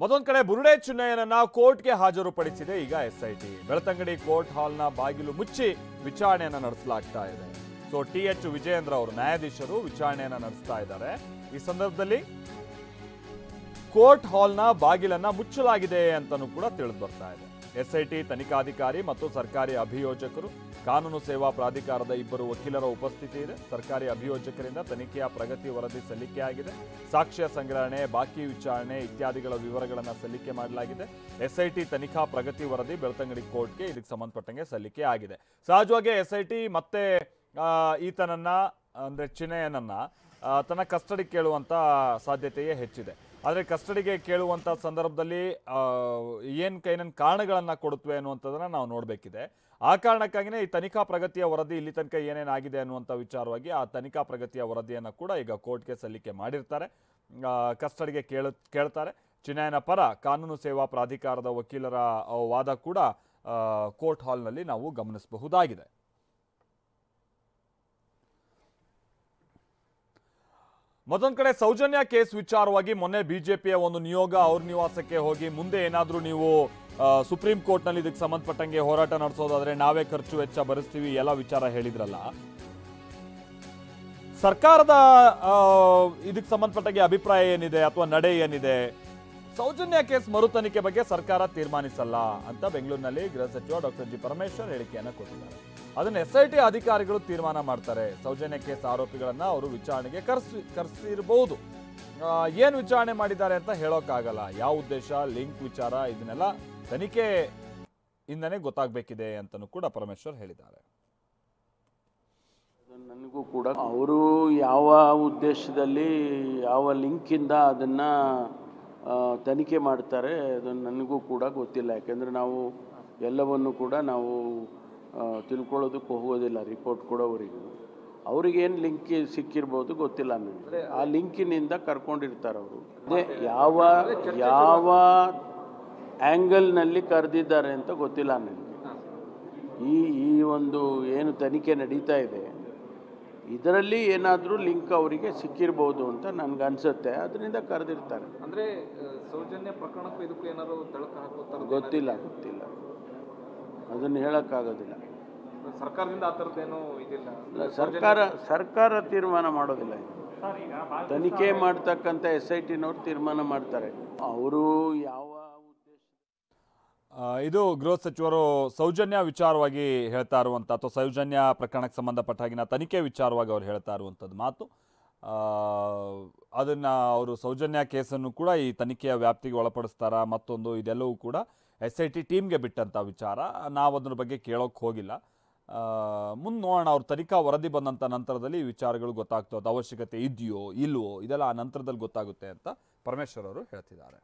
ಮತ್ತೊಂದು ಕಡೆ ಬುರುಡೆ ಚಿನ್ನಯ್ಯನನ್ನ ಕೋರ್ಟ್ಗೆ ಹಾಜರುಪಡಿಸಿದೆ ಈಗ ಎಸ್ಐಟಿ. ಬೆಳ್ತಂಗಡಿ ಕೋರ್ಟ್ ಹಾಲ್ನ ಬಾಗಿಲು ಮುಚ್ಚಿ ವಿಚಾರಣೆಯನ್ನ ನಡೆಸಲಾಗ್ತಾ ಇದೆ. ಸೊ ಟಿ.ಎಚ್. ವಿಜಯೇಂದ್ರ ಅವರು ನ್ಯಾಯಾಧೀಶರು ವಿಚಾರಣೆಯನ್ನ ನಡೆಸ್ತಾ ಇದ್ದಾರೆ. ಈ ಸಂದರ್ಭದಲ್ಲಿ ಕೋರ್ಟ್ ಹಾಲ್ನ ಬಾಗಿಲನ್ನ ಮುಚ್ಚಲಾಗಿದೆ ಅಂತಾನೂ ಕೂಡ ತಿಳಿದು ಬರ್ತಾ ಇದೆ. ಎಸ್ಐಟಿ ತನಿಖಾಧಿಕಾರಿ ಮತ್ತು ಸರ್ಕಾರಿ ಅಭಿಯೋಜಕರು, ಕಾನೂನು ಸೇವಾ ಪ್ರಾಧಿಕಾರದ ಇಬ್ಬರು ವಕೀಲರ ಉಪಸ್ಥಿತಿ ಇದೆ. ಸರ್ಕಾರಿ ಅಭಿಯೋಜಕರಿಂದ ತನಿಖೆಯ ಪ್ರಗತಿ ವರದಿ ಸಲ್ಲಿಕೆಯಾಗಿದೆ. ಸಾಕ್ಷ್ಯ ಸಂಗ್ರಹಣೆ, ಬಾಕಿ ವಿಚಾರಣೆ ಇತ್ಯಾದಿಗಳ ವಿವರಗಳನ್ನು ಸಲ್ಲಿಕೆ ಮಾಡಲಾಗಿದೆ. ಎಸ್ಐಟಿ ತನಿಖಾ ಪ್ರಗತಿ ವರದಿ ಬೆಳ್ತಂಗಡಿ ಕೋರ್ಟ್ಗೆ ಇದಕ್ಕೆ ಸಂಬಂಧಪಟ್ಟಂಗೆ ಸಲ್ಲಿಕೆ ಆಗಿದೆ. ಸಹಜವಾಗಿ ಎಸ್ಐಟಿ ಮತ್ತೆ ಈತನನ್ನ ಅಂದ್ರೆ ಚಿನ್ನಯ್ಯನನ್ನ ತನ್ನ ಕಸ್ಟಡಿ ಕೇಳುವಂತ ಸಾಧ್ಯತೆಯೇ ಹೆಚ್ಚಿದೆ. ಆದರೆ ಕಸ್ಟಡಿಗೆ ಕೇಳುವಂಥ ಸಂದರ್ಭದಲ್ಲಿ ಏನೇನು ಕಾರಣಗಳನ್ನು ಕೊಡುತ್ತವೆ ಅನ್ನುವಂಥದ್ದನ್ನು ನಾವು ನೋಡಬೇಕಿದೆ. ಆ ಕಾರಣಕ್ಕಾಗಿಯೇ ಈ ತನಿಖಾ ಪ್ರಗತಿಯ ವರದಿ ಇಲ್ಲಿ ತನಕ ಏನೇನಾಗಿದೆ ಅನ್ನುವಂಥ ವಿಚಾರವಾಗಿ ಆ ತನಿಖಾ ಪ್ರಗತಿಯ ವರದಿಯನ್ನು ಕೂಡ ಈಗ ಕೋರ್ಟ್ಗೆ ಸಲ್ಲಿಕೆ ಮಾಡಿರ್ತಾರೆ. ಕಸ್ಟಡಿಗೆ ಕೇಳ್ತಾರೆ. ಚಿನ್ನಯ್ಯನ ಪರ ಕಾನೂನು ಸೇವಾ ಪ್ರಾಧಿಕಾರದ ವಕೀಲರ ವಾದ ಕೂಡ ಕೋರ್ಟ್ ಹಾಲ್ನಲ್ಲಿ ನಾವು ಗಮನಿಸಬಹುದಾಗಿದೆ. ಮತ್ತೊಂದು ಕಡೆ ಸೌಜನ್ಯ ಕೇಸ್ ವಿಚಾರವಾಗಿ ಮೊನ್ನೆ ಬಿಜೆಪಿಯ ಒಂದು ನಿಯೋಗ ಅವ್ರ ನಿವಾಸಕ್ಕೆ ಹೋಗಿ ಮುಂದೆ ಏನಾದರೂ ನೀವು ಸುಪ್ರೀಂ ಕೋರ್ಟ್ನಲ್ಲಿ ಇದಕ್ಕೆ ಸಂಬಂಧಪಟ್ಟಂಗೆ ಹೋರಾಟ ನಡೆಸೋದಾದ್ರೆ ನಾವೇ ಖರ್ಚು ವೆಚ್ಚ ಭರಿಸ್ತೀವಿ ಎಲ್ಲ ವಿಚಾರ ಹೇಳಿದ್ರಲ್ಲ. ಸರ್ಕಾರದ ಇದಕ್ಕೆ ಸಂಬಂಧಪಟ್ಟಂಗೆ ಅಭಿಪ್ರಾಯ ಏನಿದೆ ಅಥವಾ ನಡೆ ಏನಿದೆ? ಸೌಜನ್ಯ ಕೇಸ್ ಮರು ತನಿಖೆ ಬಗ್ಗೆ ಸರ್ಕಾರ ತೀರ್ಮಾನಿಸಲ್ಲ ಅಂತ ಬೆಂಗಳೂರಿನಲ್ಲಿ ಗೃಹ ಸಚಿವ ಡಾಕ್ಟರ್ ಜಿ ಪರಮೇಶ್ವರ್ ಹೇಳಿಕೆಯನ್ನು ಕೊಟ್ಟಿದ್ದಾರೆ. ಅದನ್ನು ಎಸ್ಐಟಿ ಅಧಿಕಾರಿಗಳು ತೀರ್ಮಾನ ಮಾಡ್ತಾರೆ. ಸೌಜನ್ಯ ಕೇಸ್ ಆರೋಪಿಗಳನ್ನ ಅವರು ವಿಚಾರಣೆಗೆ ಕರೆಸಿರಬಹುದು. ಏನು ವಿಚಾರಣೆ ಮಾಡಿದ್ದಾರೆ ಅಂತ ಹೇಳೋಕ್ಕಾಗಲ್ಲ. ಯಾವ ಉದ್ದೇಶ, ಲಿಂಕ್ ವಿಚಾರ ಇದನ್ನೆಲ್ಲ ತನಿಖೆ ಇಂದನೇ ಗೊತ್ತಾಗಬೇಕಿದೆ ಅಂತಲೂ ಕೂಡ ಪರಮೇಶ್ವರ್ ಹೇಳಿದ್ದಾರೆ. ನನಗೂ ಕೂಡ ಅವರು ಯಾವ ಉದ್ದೇಶದಲ್ಲಿ ಯಾವ ಲಿಂಕಿಂದ ಅದನ್ನು ತನಿಖೆ ಮಾಡ್ತಾರೆ ಅದನ್ನು ನನಗೂ ಕೂಡ ಗೊತ್ತಿಲ್ಲ. ಯಾಕೆಂದರೆ ನಾವು ಎಲ್ಲವನ್ನು ಕೂಡ ನಾವು ತಿಳ್ಕೊಳ್ಳೋದಕ್ಕೆ ಹೋಗೋದಿಲ್ಲ. ರಿಪೋರ್ಟ್ ಕೊಡೋವರೆಗೂ ಅವ್ರಿಗೇನು ಲಿಂಕ್ ಸಿಕ್ಕಿರ್ಬೋದು ಗೊತ್ತಿಲ್ಲ ನನಗೆ. ಆ ಲಿಂಕಿನಿಂದ ಕರ್ಕೊಂಡಿರ್ತಾರೆ ಅವರು. ಅದೇ ಯಾವ ಆ್ಯಂಗಲ್ನಲ್ಲಿ ಕರೆದಿದ್ದಾರೆ ಅಂತ ಗೊತ್ತಿಲ್ಲ ನನಗೆ. ಈ ಒಂದು ಏನು ತನಿಖೆ ನಡೀತಾ ಇದೆ ಇದರಲ್ಲಿ ಏನಾದರೂ ಲಿಂಕ್ ಅವರಿಗೆ ಸಿಕ್ಕಿರ್ಬೋದು ಅಂತ ನನಗನ್ಸುತ್ತೆ. ಅದರಿಂದ ಕರೆದಿರ್ತಾರೆ. ಅಂದರೆ ಸೌಜನ್ಯ ಪ್ರಕರಣಕ್ಕೂ ಇದಕ್ಕೂ ಏನಾದರೂ ತಳಕ ಹಾಕೋತಾರೆ? ಗೊತ್ತಿಲ್ಲ, ಅದನ್ನು ಹೇಳೋಕ್ಕಾಗೋದಿಲ್ಲ. ಸರ್ಕಾರದಿಂದ ಆ ಥರದ್ದೇನೂ ಇದಿಲ್ಲ. ಸರ್ಕಾರ ತೀರ್ಮಾನ ಮಾಡೋದಿಲ್ಲ. ತನಿಖೆ ಮಾಡ್ತಕ್ಕಂಥ SITನವ್ರು ತೀರ್ಮಾನ ಮಾಡ್ತಾರೆ. ಅವರು ಯಾವ ಇದು ಗೃಹ ಸಚಿವರು ಸೌಜನ್ಯ ವಿಚಾರವಾಗಿ ಹೇಳ್ತಾ ಇರುವಂಥ ಅಥವಾ ಸೌಜನ್ಯ ಪ್ರಕರಣಕ್ಕೆ ಸಂಬಂಧಪಟ್ಟಾಗಿನ ತನಿಖೆ ವಿಚಾರವಾಗಿ ಅವ್ರು ಹೇಳ್ತಾ ಇರುವಂಥದ್ದು ಮಾತು. ಅದನ್ನು ಅವರು ಸೌಜನ್ಯ ಕೇಸನ್ನು ಕೂಡ ಈ ತನಿಖೆಯ ವ್ಯಾಪ್ತಿಗೆ ಒಳಪಡಿಸ್ತಾರ ಮತ್ತೊಂದು ಇದೆಲ್ಲವೂ ಕೂಡ SIT ಟೀಮ್ಗೆ ಬಿಟ್ಟಂಥ ವಿಚಾರ. ನಾವು ಅದ್ರ ಬಗ್ಗೆ ಕೇಳೋಕ್ಕೆ ಹೋಗಿಲ್ಲ. ಮುಂದೆ ನೋಡೋಣ. ಅವ್ರ ತನಿಖಾ ವರದಿ ಬಂದಂಥ ನಂತರದಲ್ಲಿ ಈ ವಿಚಾರಗಳು ಗೊತ್ತಾಗ್ತದೆ. ಅವಶ್ಯಕತೆ ಇದೆಯೋ ಇಲ್ವೋ ಇದೆಲ್ಲ ಆ ನಂತರದಲ್ಲಿ ಗೊತ್ತಾಗುತ್ತೆ ಅಂತ ಪರಮೇಶ್ವರ್ ಅವರು ಹೇಳ್ತಿದ್ದಾರೆ.